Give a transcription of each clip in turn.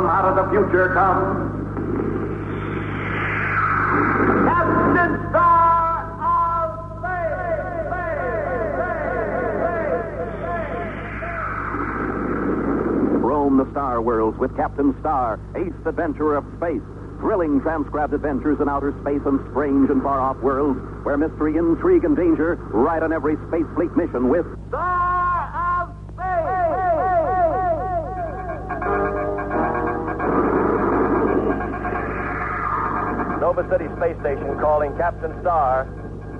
out of the future comes Captain Starr of Space! Roam the star worlds with Captain Starr, ace adventurer of space. Thrilling transcribed adventures in outer space and strange and far-off worlds where mystery, intrigue, and danger ride on every space fleet mission with Starr of Space! Nova City Space Station calling Captain Starr.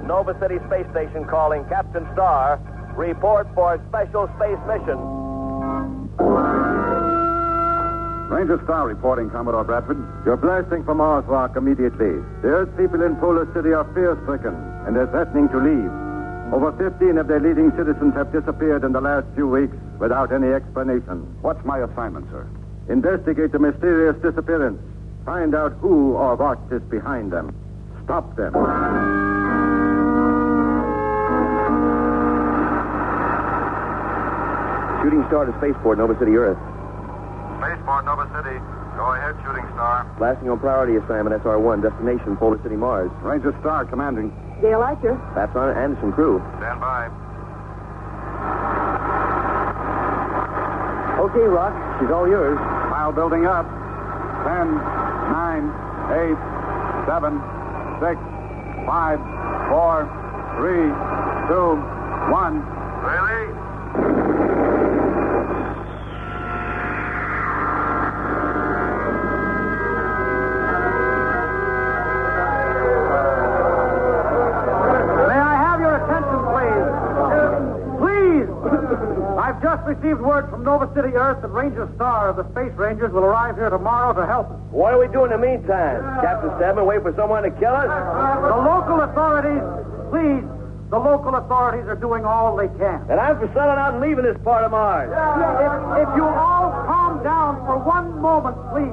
Nova City Space Station calling Captain Starr. Report for special space mission. Ranger Starr reporting, Commodore Bradford. You're blasting from Mars Rock immediately. The Earth people in Polar City are fear-stricken, and they're threatening to leave. Over 15 of their leading citizens have disappeared in the last few weeks without any explanation. What's my assignment, sir? Investigate the mysterious disappearance. Find out who or what is behind them. Stop them. Shooting Star to Spaceport, Nova City, Earth. Spaceport, Nova City. Go ahead, Shooting Star. Blasting on priority assignment, SR-1, destination Polar City, Mars. Ranger Starr commanding. Gail Archer. That's on Anderson crew. Stand by. Okay, Rock, she's all yours. Pile building up. 10, 9, 8, 7, 6, 5, 4, 3, 2, 1. Really? I've just received word from Nova City, Earth, that Ranger Starr of the Space Rangers will arrive here tomorrow to help us. What do we do in the meantime? Captain Stedman, wait for someone to kill us? The local authorities, please, the local authorities are doing all they can. And I'm for selling out and leaving this part of Mars. If you all calm down for one moment, please.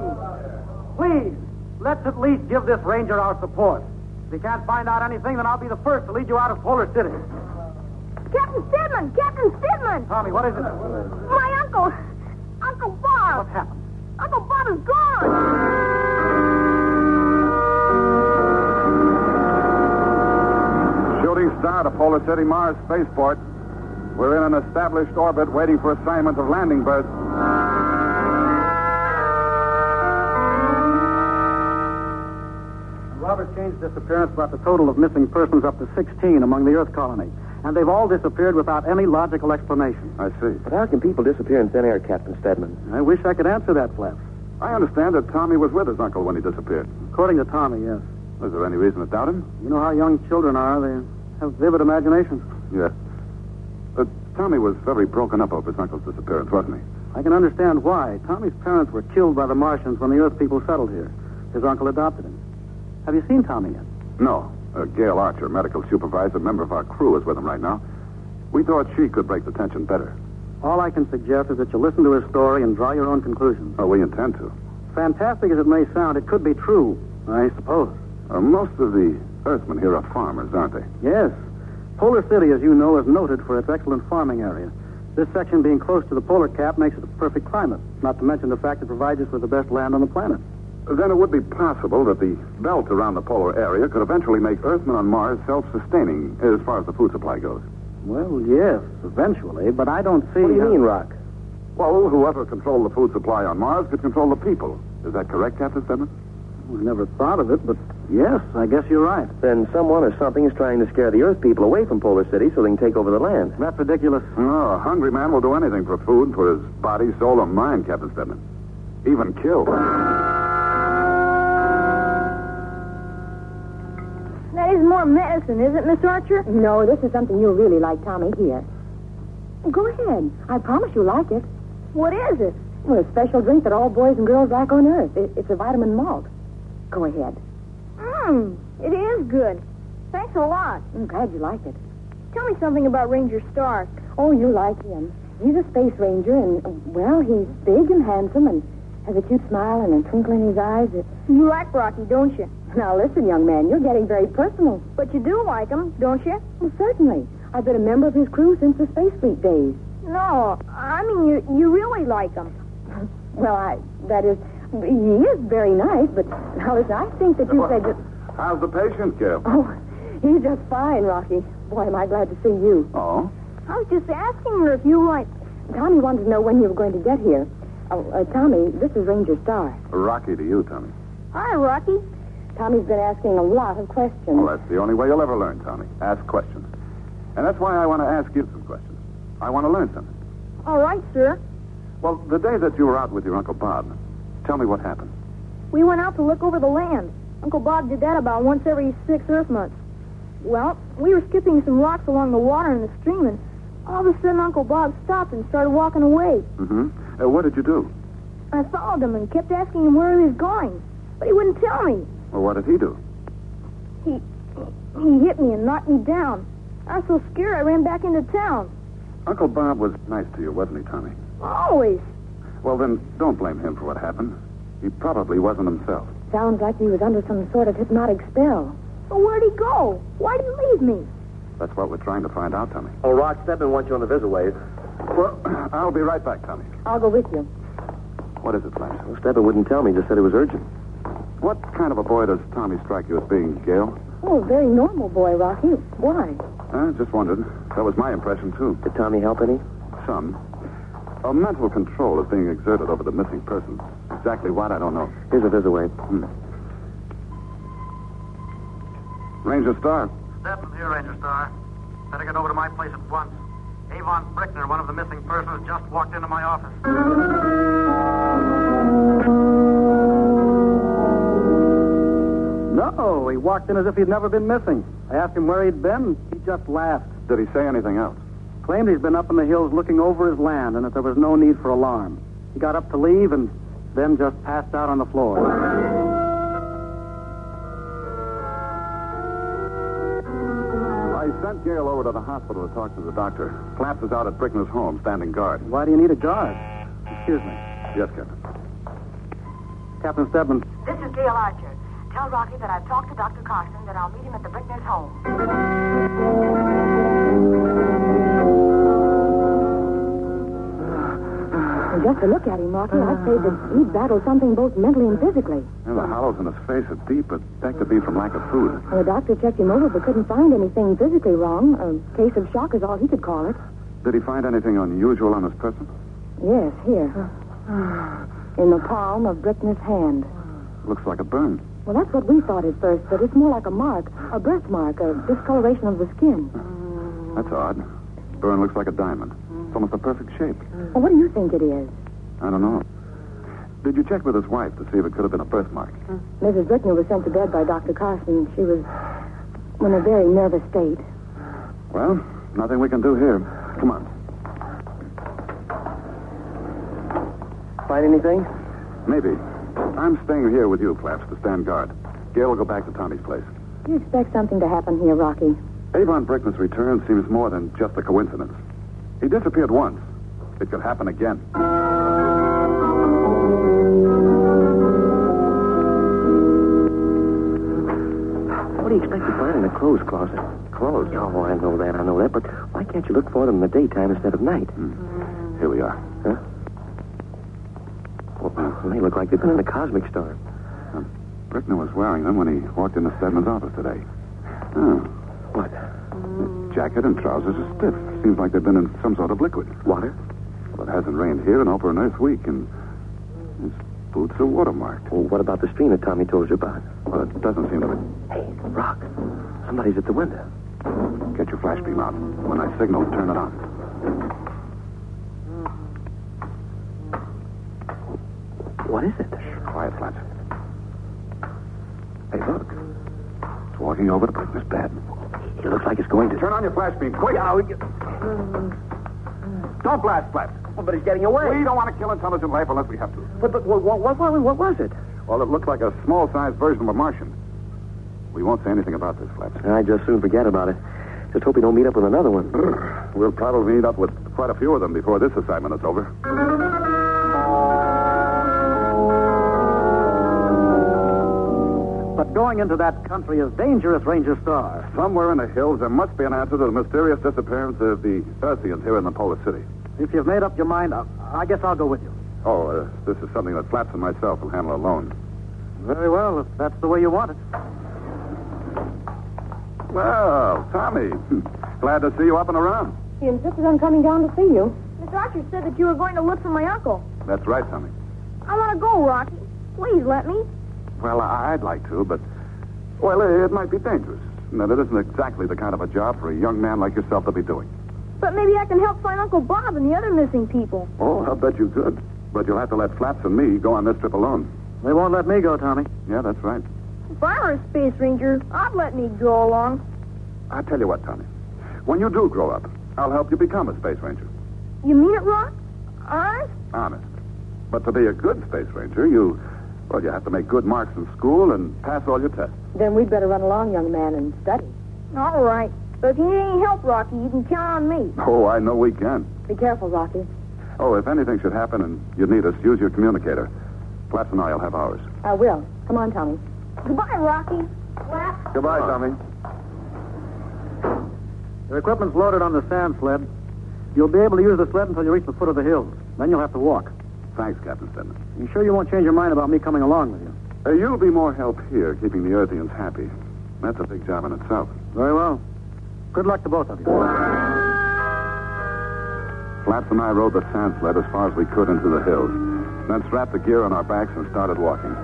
Please, let's at least give this Ranger our support. If you can't find out anything, then I'll be the first to lead you out of Polar City. Captain Stedman! Captain Stedman! Tommy, what is it? My uncle! Uncle Bob! What happened? Uncle Bob is gone! Shooting Star to Polar City, Mars Spaceport. We're in an established orbit waiting for assignment of landing berths. Robert Kane's disappearance brought the total of missing persons up to 16 among the Earth colony. And they've all disappeared without any logical explanation. I see. But how can people disappear in thin air, Captain Stedman? I wish I could answer that, Flaps. I understand that Tommy was with his uncle when he disappeared. According to Tommy, yes. Is there any reason to doubt him? You know how young children are. They have vivid imaginations. Yes. Tommy was very broken up over his uncle's disappearance, wasn't he? I can understand why. Tommy's parents were killed by the Martians when the Earth people settled here. His uncle adopted him. Have you seen Tommy yet? No. Gail Archer, medical supervisor, member of our crew, is with him right now. We thought she could break the tension better. All I can suggest is that you listen to his story and draw your own conclusions. Oh, we intend to. Fantastic as it may sound, it could be true, I suppose. Most of the Earthmen here are farmers, aren't they? Yes. Polar City, as you know, is noted for its excellent farming area. This section being close to the polar cap makes it a perfect climate, not to mention the fact it provides us with the best land on the planet. Then it would be possible that the belt around the polar area could eventually make Earthmen on Mars self-sustaining as far as the food supply goes. Well, yes, eventually, but I don't see... What do you mean, Rock? Well, whoever controlled the food supply on Mars could control the people. Is that correct, Captain Stedman? We never thought of it, but yes, I guess you're right. Then someone or something is trying to scare the Earth people away from Polar City so they can take over the land. That's ridiculous. Oh, a hungry man will do anything for food, for his body, soul, or mind, Captain Stedman. Even kill. That is more medicine, isn't it, Miss Archer? No, this is something you'll really like, Tommy. Here. Go ahead. I promise you'll like it. What is it? Well, a special drink that all boys and girls like on Earth. It's a vitamin malt. Go ahead. It is good. Thanks a lot. I'm glad you like it. Tell me something about Ranger Starr. Oh, you like him. He's a space ranger, and, well, he's big and handsome and has a cute smile and a twinkle in his eyes. You like Rocky, don't you? Now, listen, young man, you're getting very personal. But you do like him, don't you? Well, certainly. I've been a member of his crew since the Space Fleet days. No, I mean, you really like him. Well, He is very nice, but now listen, I think that you said that... How's the patient, Gail? Oh, he's just fine, Rocky. Boy, am I glad to see you. Oh? I was just asking her if you like... Tommy wanted to know when you were going to get here. Tommy, this is Ranger Starr. Rocky to you, Tommy. Hi, Rocky. Tommy's been asking a lot of questions. Well, that's the only way you'll ever learn, Tommy. Ask questions. And that's why I want to ask you some questions. I want to learn something. All right, sir. Well, the day that you were out with your Uncle Bob, tell me what happened. We went out to look over the land. Uncle Bob did that about once every 6 Earth months. Well, we were skipping some rocks along the water in the stream, and all of a sudden Uncle Bob stopped and started walking away. Mm-hmm. What did you do? I followed him and kept asking him where he was going, but he wouldn't tell me. Well, what did he do? He hit me and knocked me down. I was so scared I ran back into town. Uncle Bob was nice to you, wasn't he, Tommy? Always. Well, then, don't blame him for what happened. He probably wasn't himself. Sounds like he was under some sort of hypnotic spell. But where'd he go? Why'd he leave me? That's what we're trying to find out, Tommy. Oh, Rock, Stedman wants you on the visit wave. Well, I'll be right back, Tommy. I'll go with you. What is it, Flash? Well, Stedman wouldn't tell me, just said it was urgent. What kind of a boy does Tommy strike you as being, Gail? Oh, a very normal boy, Rocky. Why? Just wondered. That was my impression, too. Did Tommy help any? Some. A mental control is being exerted over the missing person. Exactly what, I don't know. Here's a visit wave. Ranger Starr. Stedman here, Ranger Starr. Better get over to my place at once. Avon Brickner, one of the missing persons, just walked into my office. No, he walked in as if he'd never been missing. I asked him where he'd been. He just laughed. Did he say anything else? Claimed he's been up in the hills looking over his land and that there was no need for alarm. He got up to leave and then just passed out on the floor. I sent Gail over to the hospital to talk to the doctor. Claps is out at Brickner's home, standing guard. Why do you need a guard? Excuse me. Yes, Captain. Captain Stedman. This is Gail Archer. Tell Rocky that I've talked to Dr. Carson, that I'll meet him at the Brickner's home. Just to look at him, Rocky, I'd say that he'd battled something both mentally and physically. And the hollows in his face are deep, but that could be from lack of food. Well, the doctor checked him over but couldn't find anything physically wrong. A case of shock is all he could call it. Did he find anything unusual on his person? Yes, here. In the palm of Brickner's hand. Looks like a burn. Well, that's what we thought at first, but it's more like a mark, a birthmark, a discoloration of the skin. That's odd. Burn looks like a diamond. It's almost a perfect shape. Well, what do you think it is? I don't know. Did you check with his wife to see if it could have been a birthmark? Mrs. Brickner was sent to bed by Dr. Carson. She was in a very nervous state. Well, nothing we can do here. Come on. Find anything? Maybe. I'm staying here with you, Claps, to stand guard. Gail will go back to Tommy's place. You expect something to happen here, Rocky? Avon Brickner's return seems more than just a coincidence. He disappeared once. It could happen again. What do you expect to find in a clothes closet? Clothes? Oh, I know that. But why can't you look for them in the daytime instead of night? Here we are. Huh? Well, they look like they've been in a cosmic storm. Brickner was wearing them when he walked into Stedman's office today. Oh. What? Jacket and trousers are stiff. Seems like they've been in some sort of liquid. Water? Well, it hasn't rained here in over an Earth week, and his boots are watermarked. Well, what about the stream that Tommy told you about? Well, it doesn't seem to be. Hey, Rock. Somebody's at the window. Get your flash beam out. When I signal, turn it on. What is it? Quiet, Flash. Hey, look. It's walking over to Brickner's bed. It looks like it's going to... Turn on your flash beam, quick! Don't blast, Flash. Well, but he's getting away. We don't want to kill intelligent life unless we have to. But what was it? Well, it looked like a small-sized version of a Martian. We won't say anything about this, Flash. I'd just soon forget about it. Just hope we don't meet up with another one. We'll probably meet up with quite a few of them before this assignment is over. But going into that country is dangerous, Ranger Starr. Somewhere in the hills, there must be an answer to the mysterious disappearance of the Earthians here in the Polar City. If you've made up your mind, I guess I'll go with you. Oh, this is something that Flaps and myself will handle alone. Very well, if that's the way you want it. Well, Tommy, glad to see you up and around. He insisted on coming down to see you. Miss Archer said that you were going to look for my uncle. That's right, Tommy. I want to go, Rocky. Please let me. Well, I'd like to, but, well, it might be dangerous. Now, that isn't exactly the kind of a job for a young man like yourself to be doing. But maybe I can help find Uncle Bob and the other missing people. Oh, I'll bet you could. But you'll have to let Flaps and me go on this trip alone. They won't let me go, Tommy. Yeah, that's right. If I were a space ranger, I'd let me go along. I'll tell you what, Tommy. When you do grow up, I'll help you become a space ranger. You mean it, Rock? Honest? Honest. But to be a good space ranger, you have to make good marks in school and pass all your tests. Then we'd better run along, young man, and study. All right. But if you need any help, Rocky, you can count on me. Oh, I know we can. Be careful, Rocky. Oh, if anything should happen and you need us, use your communicator. Flaps and I'll have ours. I will. Come on, Tommy. Goodbye, Rocky. Flap. Goodbye, Tommy. Your equipment's loaded on the sand sled. You'll be able to use the sled until you reach the foot of the hills. Then you'll have to walk. Thanks, Captain Stedman. You sure you won't change your mind about me coming along with you? You'll be more help here, keeping the Earthians happy. That's a big job in itself. Very well. Good luck to both of you. Flaps and I rode the sand sled as far as we could into the hills, then strapped the gear on our backs and started walking.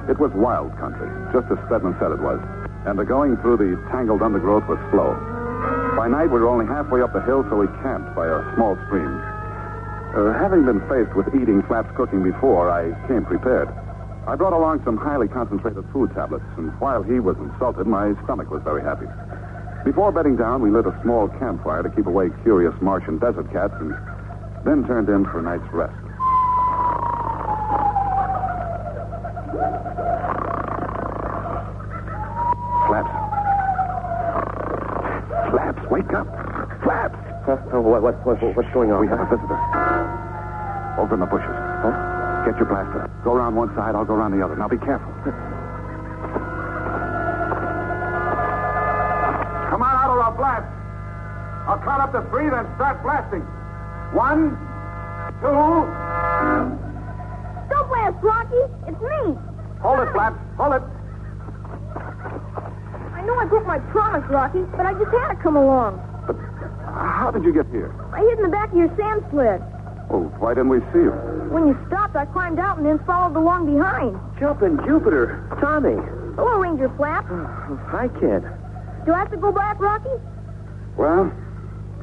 It was wild country, just as Stedman said it was, and the going through the tangled undergrowth was slow. By night, we were only halfway up the hill, so we camped by a small stream. Having been faced with eating Flaps' cooking before, I came prepared. I brought along some highly concentrated food tablets, and while he was insulted, my stomach was very happy. Before bedding down, we lit a small campfire to keep away curious marsh and desert cats, and then turned in for a night's rest. Flaps. Flaps, wake up. Flaps! What's going on? We have a visitor. Over in the bushes. Huh? Get your blaster. Go around one side, I'll go around the other. Now be careful. Come on out or I'll blast. I'll count up to 3, then start blasting. 1, 2. Don't blast, Rocky. It's me. Hold it, Flaps. Hold it. I know I broke my promise, Rocky, but I just had to come along. But how did you get here? I hid in the back of your sand sled. Oh, why didn't we see you? When you stopped, I climbed out and then followed along behind. Jumping Jupiter. Tommy. Hello, Ranger Flap. Hi, kid. Do I have to go back, Rocky? Well,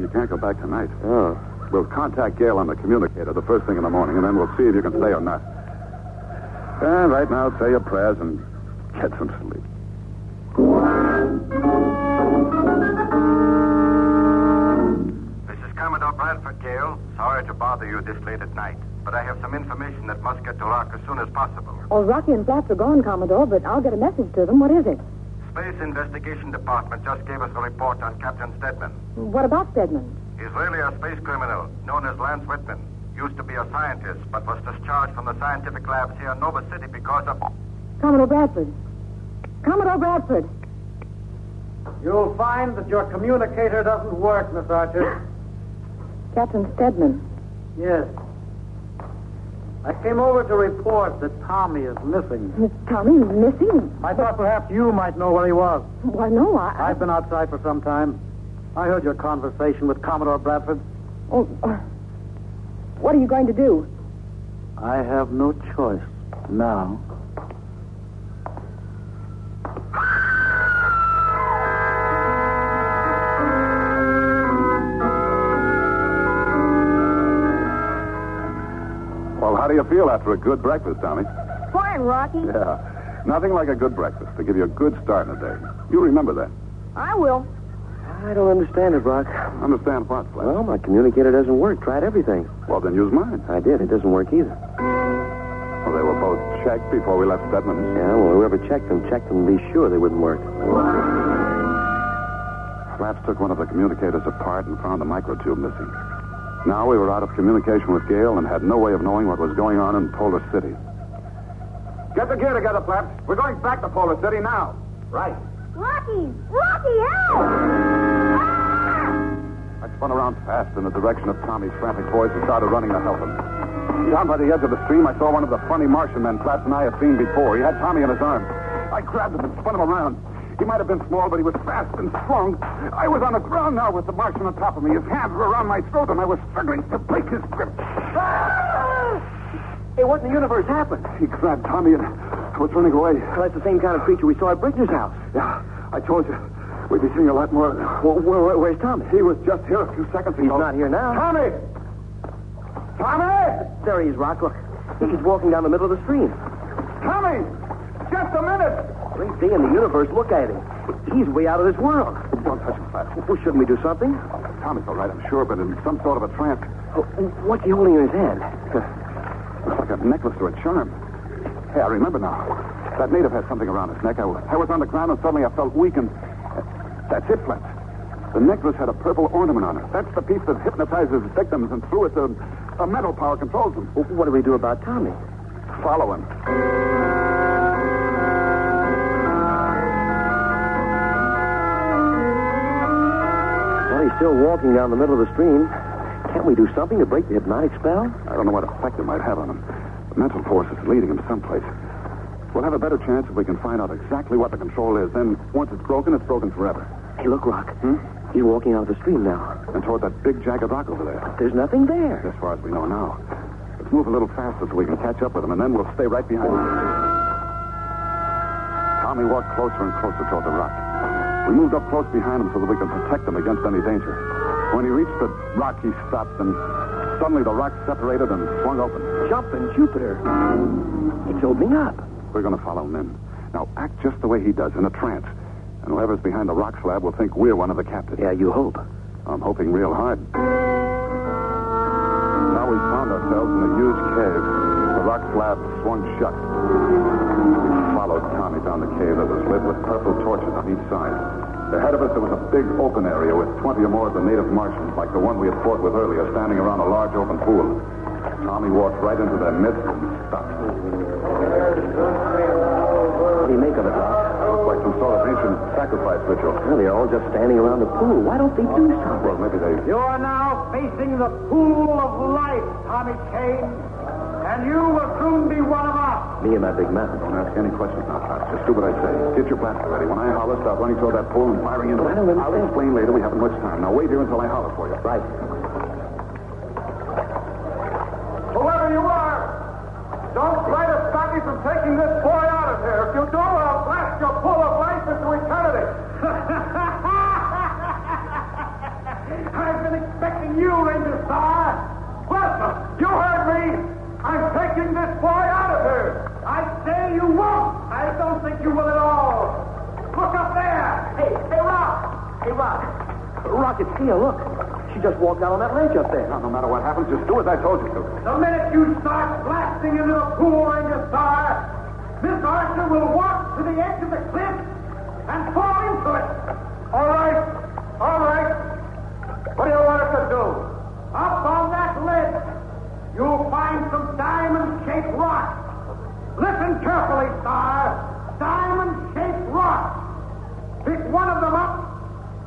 you can't go back tonight. Oh. We'll contact Gale on the communicator the first thing in the morning, and then we'll see if you can stay or not. Right now, say your prayers and get some sleep. This is Commodore Bradford, Gale. Sorry to bother you this late at night, but I have some information that must get to Rock as soon as possible. Oh, Rocky and Flaps are gone, Commodore, but I'll get a message to them. What is it? Space Investigation Department just gave us a report on Captain Stedman. What about Stedman? He's really a space criminal known as Lance Whitman. Used to be a scientist, but was discharged from the scientific labs here in Nova City because of... Commodore Bradford. Commodore Bradford. You'll find that your communicator doesn't work, Miss Archer. Captain Stedman. Yes. I came over to report that Tommy is missing. Miss Tommy is missing. I thought perhaps you might know where he was. Why, no, I've been outside for some time. I heard your conversation with Commodore Bradford. Oh, what are you going to do? I have no choice now. Well, how do you feel after a good breakfast, Tommy? Fine, Rocky. Yeah. Nothing like a good breakfast to give you a good start in the day. You remember that. I will. I don't understand it, Rock. Understand what, Flash? Well, my communicator doesn't work. Tried everything. Well, then use mine. I did. It doesn't work either. Well, they were both checked before we left Stedman's. Yeah, well, whoever checked them to be sure they wouldn't work. Flaps took one of the communicators apart and found the microtube missing. Now we were out of communication with Gale and had no way of knowing what was going on in Polar City. Get the gear together, Flaps. We're going back to Polar City now. Right. Rocky! Rocky, help! Ah! I spun around fast in the direction of Tommy's frantic voice and started running to help him. Down by the edge of the stream, I saw one of the funny Martian men Platts and I had seen before. He had Tommy in his arms. I grabbed him and spun him around. He might have been small, but he was fast and strong. I was on the ground now with the Martian on top of me. His hands were around my throat, and I was struggling to break his grip. Hey, what in the universe happened? He grabbed Tommy and was running away. Well, that's the same kind of creature we saw at Brickner's house. Yeah, I told you. We'd be seeing a lot more. Well, where's Tommy? He was just here a few seconds ago. He's not here now. Tommy! Tommy! There he is, Rock. Look, he's walking down the middle of the stream. Tommy! Just a minute! Great thing in the universe. Look at him. He's way out of this world. Don't touch him, Platt. Well, shouldn't we do something? Tommy's all right, I'm sure, but in some sort of a trance. Oh, what's he holding in his hand? Looks like a necklace or a charm. Hey, I remember now. That native had something around his neck. I was on the ground and suddenly I felt weak and... that's it, Platt. The necklace had a purple ornament on it. That's the piece that hypnotizes victims, and through it, a mental power controls them. Well, what do we do about Tommy? Follow him. Well, he's still walking down the middle of the stream. Can't we do something to break the hypnotic spell? I don't know what effect it might have on him. The mental force is leading him someplace. We'll have a better chance if we can find out exactly what the control is. Then, once it's broken forever. Hey, look, Rock. He's walking out of the stream now. And toward that big jagged rock over there. There's nothing there. As far as we know now. Let's move a little faster so we can catch up with him, and then we'll stay right behind him. Tommy walked closer and closer toward the rock. We moved up close behind him so that we could protect him against any danger. When he reached the rock, he stopped, and suddenly the rock separated and swung open. Jumping Jupiter. It's opening up. We're going to follow him in. Now, act just the way he does, in a trance. And whoever's behind the rock slab will think we're one of the captives. Yeah, you hope. I'm hoping real hard. Now we found ourselves in a huge cave. The rock slab swung shut. We followed Tommy down the cave that was lit with purple torches on each side. Ahead of us, there was a big open area with 20 or more of the native Martians, like the one we had fought with earlier, standing around a large open pool. Tommy walked right into their midst and stopped. What do you make of it, Rock? Looks like some sort of ancient sacrifice ritual. Well, they're all just standing around the pool. Why don't they do something? Well, maybe they... You are now facing the pool of life, Tommy Kane. And you will soon be one of us. Me and my big mouth. Don't ask any questions now, Clark. Just do what I say. Get your blaster ready. When I holler, start running toward that pool and firing into it. I don't understand. I'll explain later. We haven't much time. Now, wait here until I holler for you. Right. Whoever you are, don't try to stop me from taking this boy out of here. If you do, I'll blast your pool of life into eternity. I've been expecting you, Ranger Starr. Welcome. You heard me. I'm taking this boy out of here. I say you won't. I don't think you will at all. Look up there. Hey, Rock. Hey, Rock. Rock, it's Tia, look. She just walked out on that ledge up there. Now, no matter what happens, just do as I told you to. The minute you start blasting into the pool, Ranger Starr, Miss Archer will walk to the edge of the cliff and fall into it. All right. All right. What do you want us to do? Up on that ledge, you'll find some diamond-shaped rocks. Listen carefully, Starr. Diamond-shaped rocks. Pick one of them up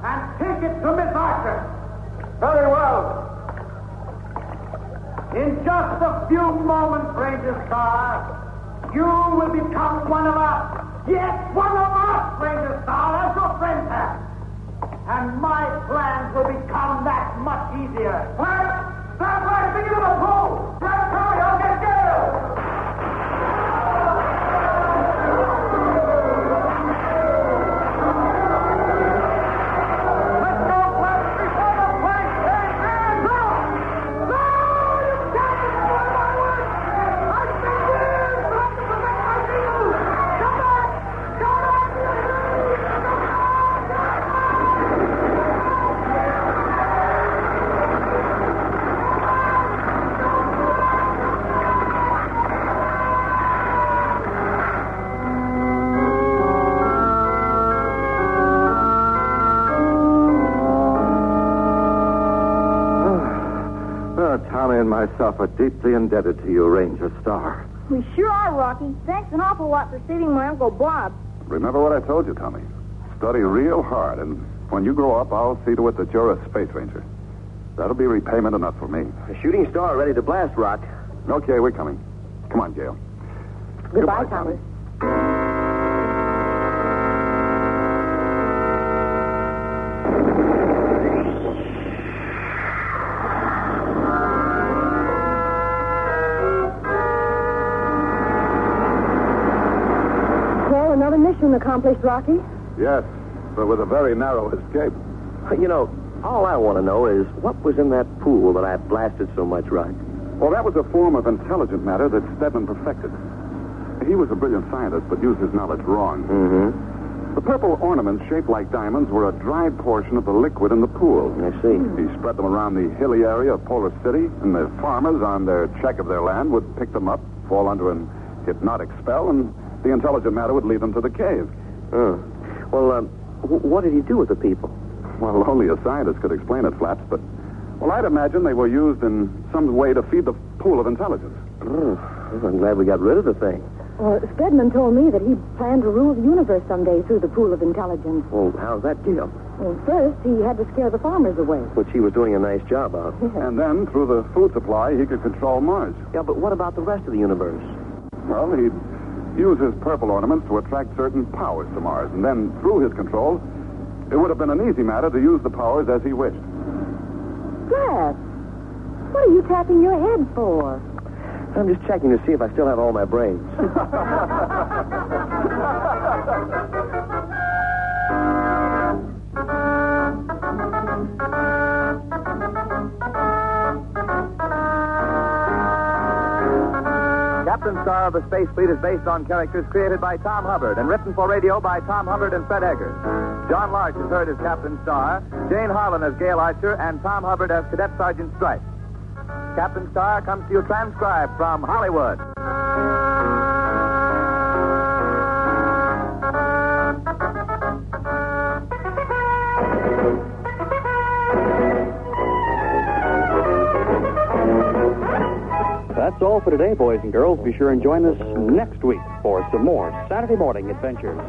and take it to Miss Archer. Very well. In just a few moments, Ranger Starr, you will become one of us. Yes, one of us, Ranger Starr, as your friends have. And my plans will become that much easier. Well, stand by to begin the pool. Grab Tommy, I'll get Gale. Let's go, Flash, before the place stays in. No! No! You can't destroy my work! I've been years trying to protect my people! Come back! Come back! Tommy and myself are deeply indebted to you, Ranger Starr. We sure are, Rocky. Thanks an awful lot for saving my Uncle Bob. Remember what I told you, Tommy. Study real hard, and when you grow up, I'll see to it that you're a space ranger. That'll be repayment enough for me. A shooting star ready to blast, Rock. Okay, we're coming. Come on, Gail. Goodbye, Thomas. Well, another mission accomplished, Rocky. Yes, but with a very narrow escape. You know, all I want to know is what was in that pool that I blasted so much, Rock? Well, that was a form of intelligent matter that Stedman perfected. He was a brilliant scientist, but used his knowledge wrong. Mm-hmm. The purple ornaments shaped like diamonds were a dried portion of the liquid in the pool. I see. He spread them around the hilly area of Polar City, and the farmers, on their check of their land, would pick them up, fall under an hypnotic spell, and the intelligent matter would lead them to the cave. Oh. Well, what did he do with the people? Well, only a scientist could explain it, Flaps, but... Well, I'd imagine they were used in some way to feed the pool of intelligence. Oh, I'm glad we got rid of the thing. Well, Stedman told me that he planned to rule the universe someday through the pool of intelligence. Well, how's that deal? Well, first, he had to scare the farmers away. Which he was doing a nice job of. And then, through the food supply, he could control Mars. Yeah, but what about the rest of the universe? Well, he'd use his purple ornaments to attract certain powers to Mars, and then, through his control, it would have been an easy matter to use the powers as he wished. Dad, what are you tapping your head for? I'm just checking to see if I still have all my brains. Captain Starr of the Space Fleet is based on characters created by Tom Hubbard and written for radio by Tom Hubbard and Fred Eggers. John Larch is heard as Captain Starr, Jane Harlan as Gail Archer, and Tom Hubbard as Cadet Sergeant Stripe. Captain Starr comes to you transcribed from Hollywood. That's all for today, boys and girls. Be sure and join us next week for some more Saturday morning adventures.